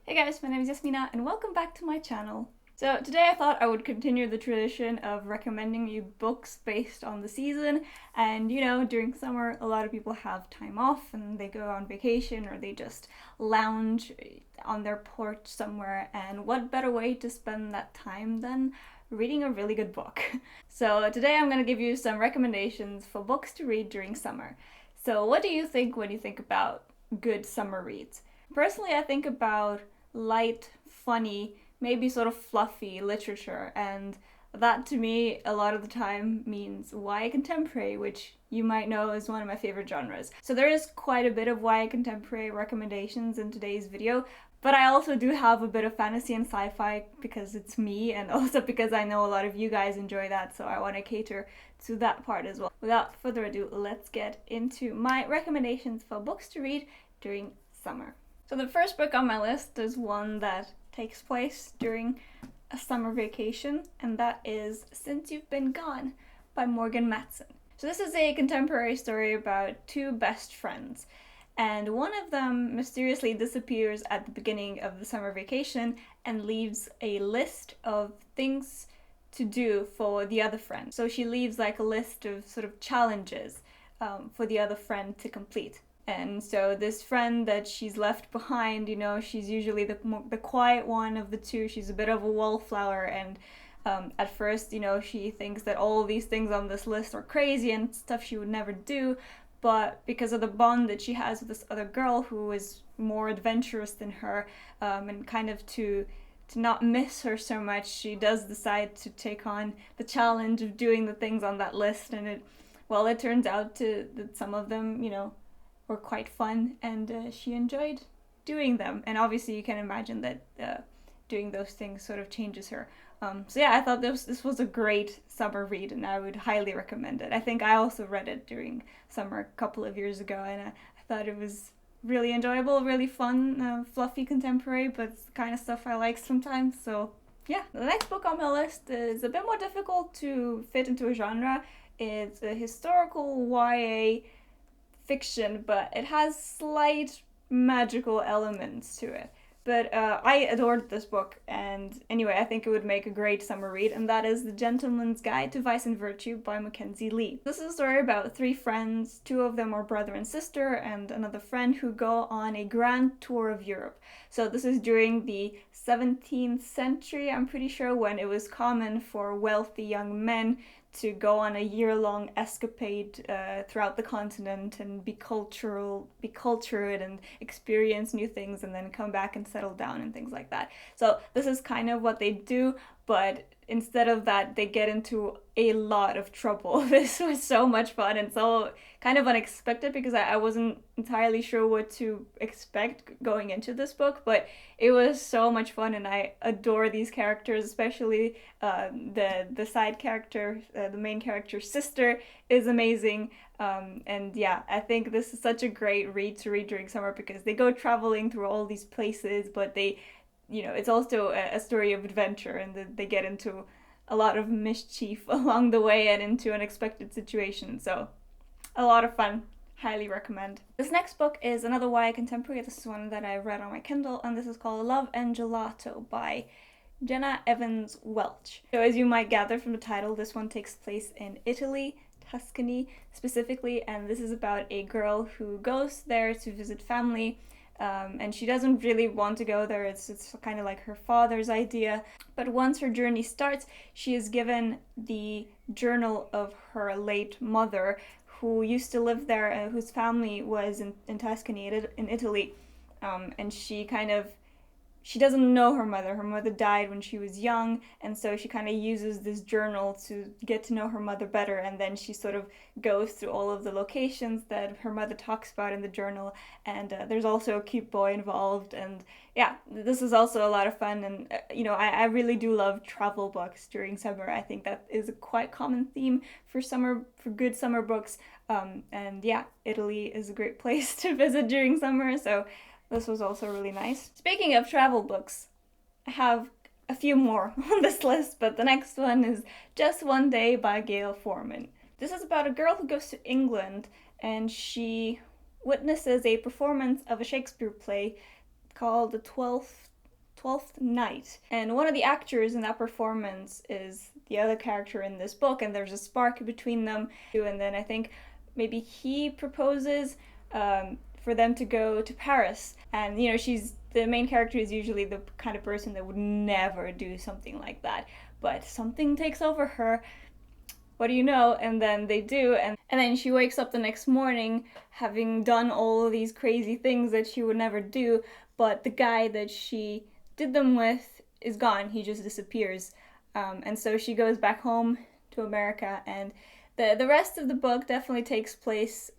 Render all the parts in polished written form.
Hey guys, my name is Iasmina and welcome back to my channel. So today I thought I would continue the tradition of recommending you books based on the season, and during summer a lot of people have time off and they go on vacation or they just lounge on their porch somewhere, and what better way to spend that time than reading a really good book. So today I'm going to give you some recommendations for books to read during summer. So what do you think when you think about good summer reads? Personally, I think about light, funny, maybe sort of fluffy literature, and that to me a lot of the time means YA contemporary, which you might know is one of my favorite genres. So there is quite a bit of YA contemporary recommendations in today's video, but I also do have a bit of fantasy and sci-fi because it's me, and also because I know a lot of you guys enjoy that, so I want to cater to that part as well. Without further ado, let's get into my recommendations for books to read during summer. So the first book on my list is one that takes place during a summer vacation, and that is Since You've Been Gone by Morgan Matson. So this is a contemporary story about two best friends, and one of them mysteriously disappears at the beginning of the summer vacation and leaves a list of things to do for the other friend. So she leaves like a list of sort of challenges for the other friend to complete. And so this friend that she's left behind, she's usually the quiet one of the two. She's a bit of a wallflower, and at first, she thinks that all these things on this list are crazy and stuff she would never do. But because of the bond that she has with this other girl who is more adventurous than her, and kind of to not miss her so much, she does decide to take on the challenge of doing the things on that list. And it turns out that some of them, were quite fun, and she enjoyed doing them. And obviously you can imagine that doing those things sort of changes her. So yeah, I thought this was a great summer read, and I would highly recommend it. I think I also read it during summer a couple of years ago, and I thought it was really enjoyable, really fun, fluffy contemporary, but it's the kind of stuff I like sometimes. So yeah, the next book on my list is a bit more difficult to fit into a genre. It's a historical YA fiction, but it has slight magical elements to it. But I adored this book, and anyway, I think it would make a great summer read, and that is The Gentleman's Guide to Vice and Virtue by Mackenzie Lee. This is a story about three friends. Two of them are brother and sister, and another friend who go on a grand tour of Europe. So this is during the 17th century, I'm pretty sure, when it was common for wealthy young men to go on a year-long escapade throughout the continent and be cultured and experience new things, and then come back and settle down and things like that. So this is kind of what they do, but instead of that, they get into a lot of trouble. This was so much fun and so kind of unexpected, because I wasn't entirely sure what to expect going into this book, but it was so much fun, and I adore these characters, especially the side character, the main character's sister is amazing. And yeah, I think this is such a great read to read during summer, because they go traveling through all these places, but they it's also a story of adventure, and they get into a lot of mischief along the way and into unexpected situations. So a lot of fun. Highly recommend. This next book is another YA contemporary. This is one that I read on my Kindle, and this is called Love and Gelato by Jenna Evans Welch. So as you might gather from the title, this one takes place in Italy, Tuscany specifically, and this is about a girl who goes there to visit family. And she doesn't really want to go there. It's kind of like her father's idea. But once her journey starts, she is given the journal of her late mother, who used to live there, whose family was in Tuscany, in Italy. And she doesn't know her mother. Her mother died when she was young, and so she kind of uses this journal to get to know her mother better, and then she sort of goes through all of the locations that her mother talks about in the journal, and there's also a cute boy involved, and yeah, this is also a lot of fun, and I really do love travel books during summer. I think that is a quite common theme for good summer books, and yeah, Italy is a great place to visit during summer, so this was also really nice. Speaking of travel books, I have a few more on this list, but the next one is Just One Day by Gail Forman. This is about a girl who goes to England, and she witnesses a performance of a Shakespeare play called The 12th Twelfth Night. And one of the actors in that performance is the other character in this book, and there's a spark between them. And then I think maybe he proposes for them to go to Paris. And, you know, the main character is usually the kind of person that would never do something like that. But something takes over her. What do you know? And then they do, and then she wakes up the next morning having done all of these crazy things that she would never do, but the guy that she did them with is gone. He just disappears. And so she goes back home to America, and the rest of the book definitely takes place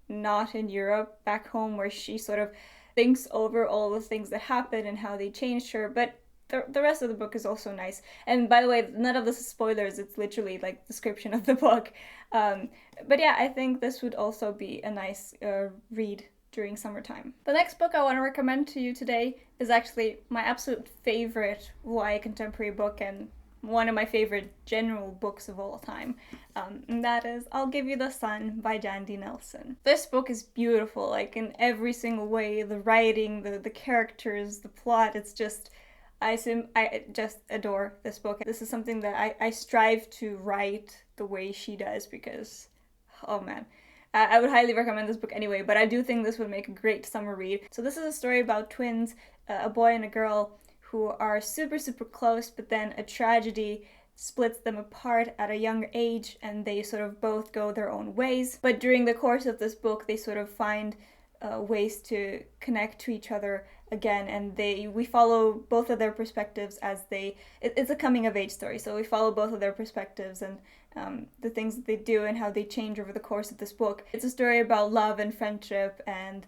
not in Europe, back home, where she sort of thinks over all the things that happened and how they changed her, but the rest of the book is also nice. And by the way, none of this is spoilers, it's literally like description of the book. But yeah, I think this would also be a nice read during summertime. The next book I want to recommend to you today is actually my absolute favorite YA contemporary book and one of my favorite general books of all time. And that is I'll Give You the Sun by Jandy Nelson. This book is beautiful, like in every single way. The writing, the characters, the plot, it's just... I just adore this book. This is something that I strive to write the way she does because, oh man. I would highly recommend this book anyway, but I do think this would make a great summer read. So this is a story about twins, a boy and a girl, who are super, super close, but then a tragedy splits them apart at a younger age, and they sort of both go their own ways. But during the course of this book, they sort of find ways to connect to each other again, and we follow both of their perspectives as it's a coming of age story, so we follow both of their perspectives and the things that they do and how they change over the course of this book. It's a story about love and friendship and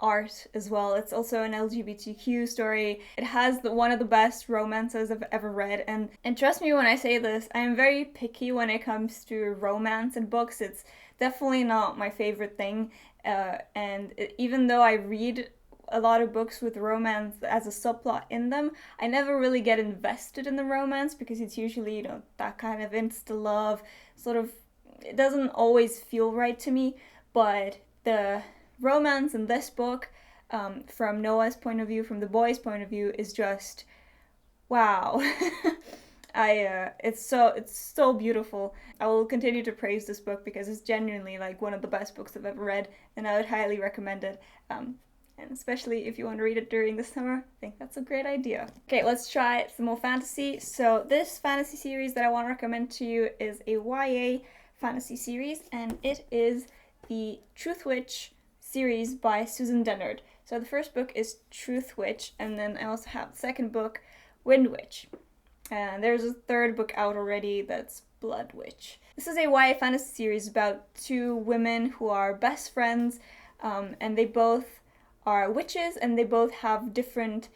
art as well. It's also an LGBTQ story. It has one of the best romances I've ever read, and trust me when I say this, I am very picky when it comes to romance in books. It's definitely not my favorite thing, even though I read a lot of books with romance as a subplot in them, I never really get invested in the romance because it's usually, you know, that kind of insta-love, sort of, it doesn't always feel right to me, but the romance in this book, from Noah's point of view, from the boy's point of view, is just, wow. It's so beautiful. I will continue to praise this book because it's genuinely like one of the best books I've ever read, and I would highly recommend it. And especially if you want to read it during the summer, I think that's a great idea. Okay, let's try some more fantasy. So this fantasy series that I want to recommend to you is a YA fantasy series, and it is the Truth Witch series by Susan Dennard. So the first book is Truth Witch, and then I also have the second book, Wind Witch. And there's a third book out already that's Blood Witch. This is a YA fantasy series about two women who are best friends, and they both are witches, and they both have different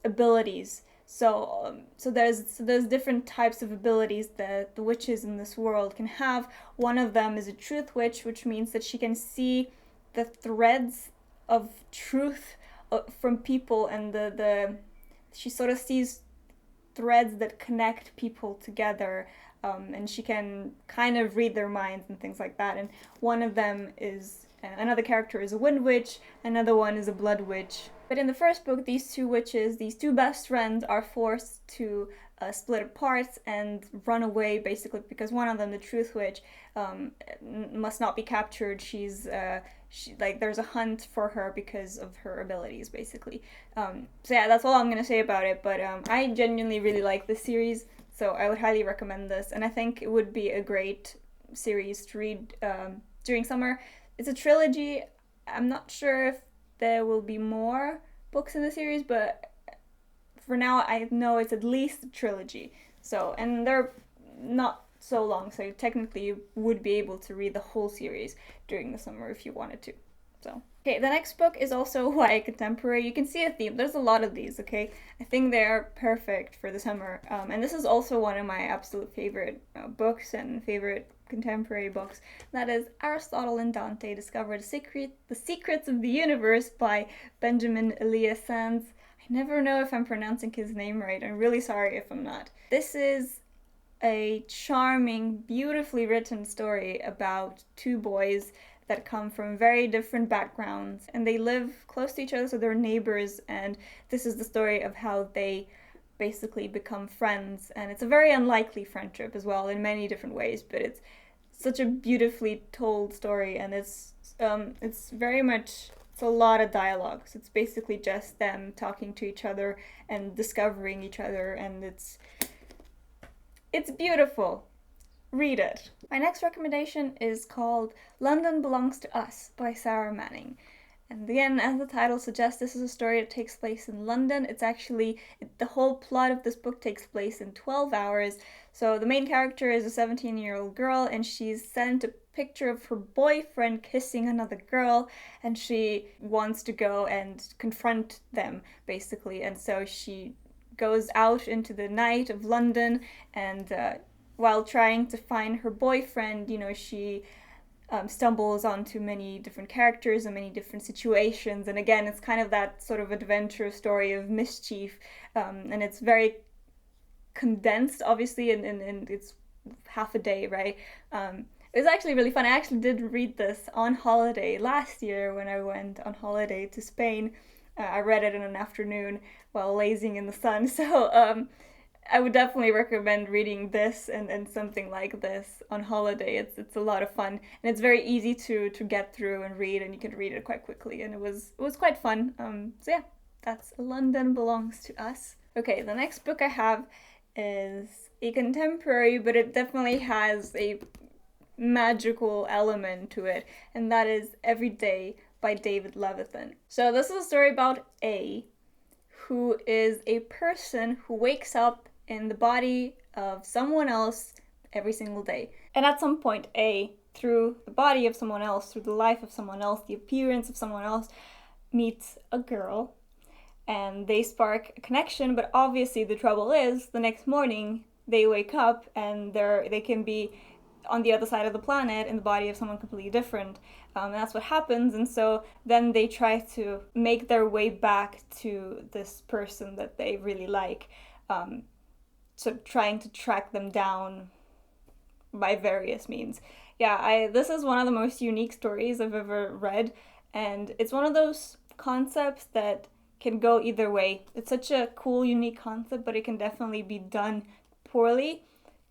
abilities. So there's different types of abilities that the witches in this world can have. One of them is a truth witch, which means that she can see the threads of truth from people, and she sort of sees threads that connect people together, and she can kind of read their minds and things like that. And one of them is another character is a wind witch, another one is a blood witch. But in the first book, these two witches, these two best friends, are forced to split apart and run away, basically, because one of them, the truth witch, must not be captured. There's a hunt for her because of her abilities, basically. So yeah, that's all I'm gonna say about it, but I genuinely really like this series, so I would highly recommend this, and I think it would be a great series to read during summer. It's a trilogy. I'm not sure if there will be more books in the series, but for now I know it's at least a trilogy. So, and they're not so long, so technically you would be able to read the whole series during the summer if you wanted to. So, okay, the next book is also YA contemporary. You can see a theme. There's a lot of these, okay? I think they're perfect for the summer. And this is also one of my absolute favorite books and favorite contemporary books. That is Aristotle and Dante Discover the Secrets of the Universe by Benjamin Elias Sands. I never know if I'm pronouncing his name right. I'm really sorry if I'm not. This is a charming, beautifully written story about two boys that come from very different backgrounds, and they live close to each other, so they're neighbors, and this is the story of how they basically become friends. And it's a very unlikely friendship as well in many different ways, but it's such a beautifully told story, and it's very much, it's a lot of dialogue. So it's basically just them talking to each other and discovering each other, and it's beautiful. Read it. My next recommendation is called London Belongs to Us by Sarah Manning. And again, as the title suggests, this is a story that takes place in London. It's actually, the whole plot of this book takes place in 12 hours. So the main character is a 17-year-old girl, and she's sent a picture of her boyfriend kissing another girl, and she wants to go and confront them, basically. And so she goes out into the night of London, and while trying to find her boyfriend, she stumbles onto many different characters and many different situations. And again, it's kind of that sort of adventure story of mischief, and it's very condensed, obviously, and it's half a day, right? It was actually really fun. I actually did read this on holiday last year when I went on holiday to Spain. I read it in an afternoon while lazing in the sun, so I would definitely recommend reading this and something like this on holiday. It's a lot of fun, and it's very easy to get through and read, and you can read it quite quickly, and it was quite fun. So yeah, that's London Belongs to Us. Okay, the next book I have is a contemporary, but it definitely has a magical element to it, and that is Every Day by David Levithan. So this is a story about A, who is a person who wakes up in the body of someone else every single day. And at some point, A, through the body of someone else, through the life of someone else, the appearance of someone else, meets a girl, and they spark a connection. But obviously the trouble is, the next morning they wake up and they can be on the other side of the planet in the body of someone completely different. And that's what happens. And so then they try to make their way back to this person that they really like, so trying to track them down by various means. Yeah, this is one of the most unique stories I've ever read, and it's one of those concepts that can go either way. It's such a cool, unique concept, but it can definitely be done poorly.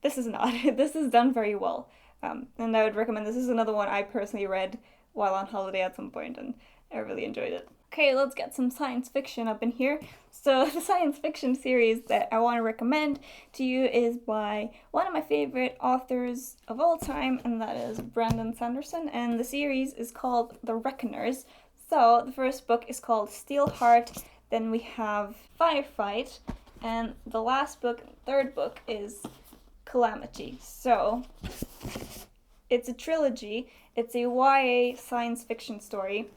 This is not. This is done very well, and I would recommend. This is another one I personally read while on holiday at some point, and I really enjoyed it. Okay, let's get some science fiction up in here. So the science fiction series that I want to recommend to you is by one of my favorite authors of all time, and that is Brandon Sanderson, and the series is called The Reckoners. So the first book is called Steelheart, then we have Firefight, and the last book, third book, is Calamity. So it's a trilogy. It's a YA science fiction story.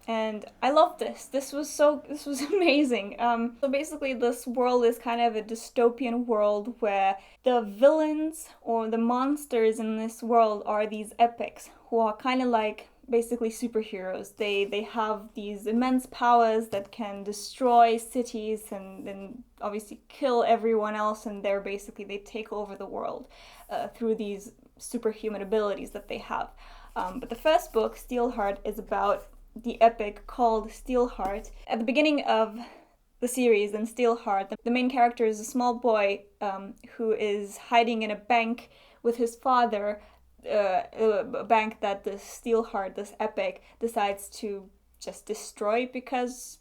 And I love this. This was amazing. So basically this world is kind of a dystopian world where the villains or the monsters in this world are these epics who are kind of like basically superheroes. They have these immense powers that can destroy cities and obviously kill everyone else, and they take over the world through these superhuman abilities that they have. But the first book, Steelheart, is about the epic called Steelheart. At the beginning of the series in Steelheart, the main character is a small boy who is hiding in a bank with his father, a bank that the Steelheart, this epic, decides to just destroy because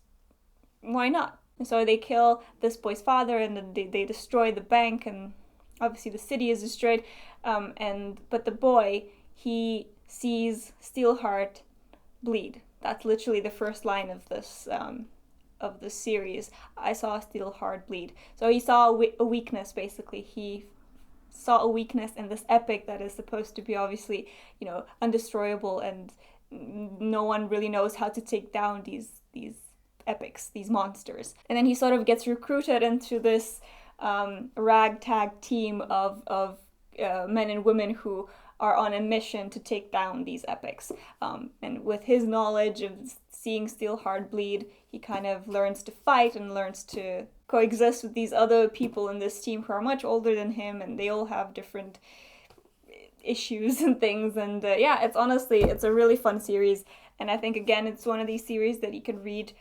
why not? And so they kill this boy's father, and then they destroy the bank, and obviously the city is destroyed. But the boy, he sees Steelheart bleed. That's literally the first line of this series. I saw Steelheart bleed. So he saw a weakness, basically. He saw a weakness in this epic that is supposed to be obviously, undestroyable, and no one really knows how to take down these epics, these monsters. And then he sort of gets recruited into this ragtag team of men and women who are on a mission to take down these epics. And with his knowledge of seeing Steelheart bleed, he kind of learns to fight and learns to coexist with these other people in this team who are much older than him, and they all have different issues and things. And yeah, it's a really fun series. And I think, again, it's one of these series that you could read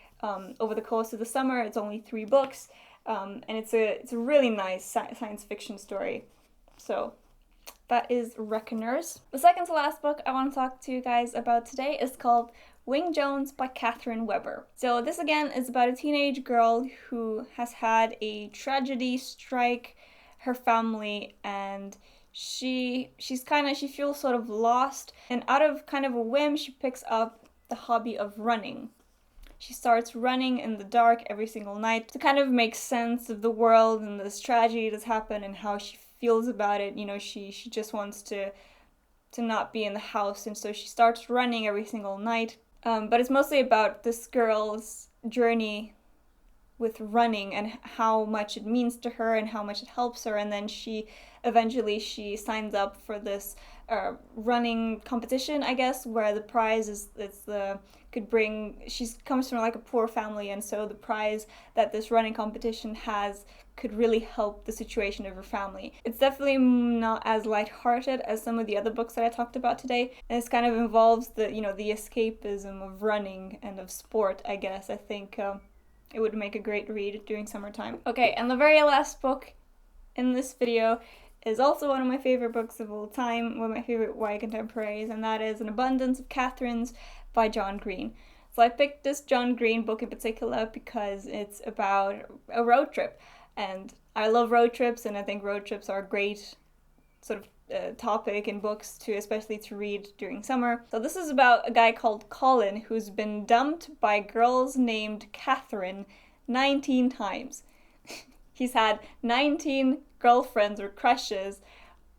over the course of the summer. It's only 3 books, and it's a really nice science fiction story. So that is Reckoners. The second to last book I want to talk to you guys about today is called Wing Jones by Katherine Weber. So this again is about a teenage girl who has had a tragedy strike her family, and she feels sort of lost, and out of kind of a whim she picks up the hobby of running. She starts running in the dark every single night to kind of make sense of the world and this tragedy that's happened and how she feels about it. You know, she just wants to not be in the house, and so she starts running every single night. But it's mostly about this girl's journey with running and how much it means to her and how much it helps her. And then she signs up for this running competition, I guess, where the prize is she comes from like a poor family, and so the prize that this running competition has could really help the situation of her family. It's definitely not as lighthearted as some of the other books that I talked about today. And this kind of involves the escapism of running and of sport, I guess. I think it would make a great read during summertime. Okay, and the very last book in this video is also one of my favorite books of all time, one of my favorite YA contemporaries, and that is An Abundance of Katherines by John Green. So I picked this John Green book in particular because it's about a road trip, and I love road trips, and I think road trips are a great sort of topic in books especially to read during summer. So this is about a guy called Colin who's been dumped by girls named Katherine 19 times. He's had 19 girlfriends or crushes.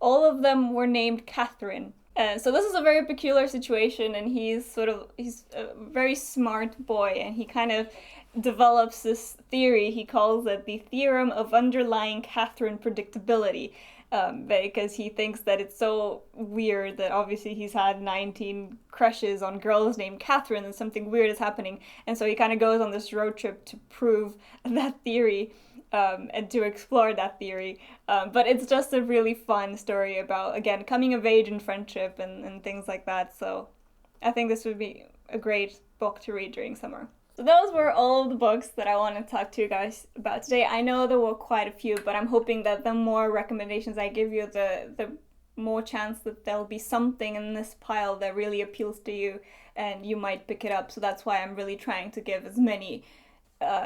All of them were named Katherine. So this is a very peculiar situation, and he's a very smart boy, and he kind of develops this theory. He calls it the theorem of underlying Katherine predictability, because he thinks that it's so weird that obviously he's had 19 crushes on girls named Katherine and something weird is happening, and so he kind of goes on this road trip to prove that theory. And to explore that theory. But it's just a really fun story about, again, coming of age and friendship and things like that. So I think this would be a great book to read during summer. So those were all of the books that I want to talk to you guys about today. I know there were quite a few, but I'm hoping that the more recommendations I give you, the more chance that there'll be something in this pile that really appeals to you and you might pick it up. So that's why I'm really trying to give as many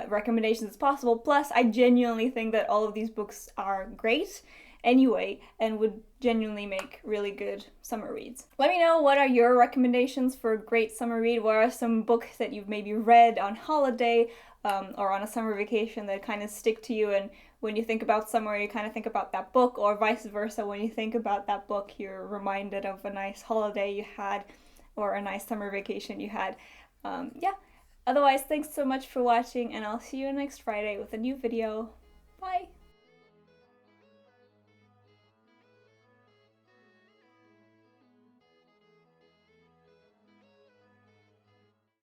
recommendations as possible. Plus, I genuinely think that all of these books are great anyway and would genuinely make really good summer reads. Let me know, what are your recommendations for a great summer read? What are some books that you've maybe read on holiday or on a summer vacation that kind of stick to you, and when you think about summer you kind of think about that book, or vice versa, when you think about that book you're reminded of a nice holiday you had or a nice summer vacation you had. Yeah. Otherwise, thanks so much for watching, and I'll see you next Friday with a new video. Bye!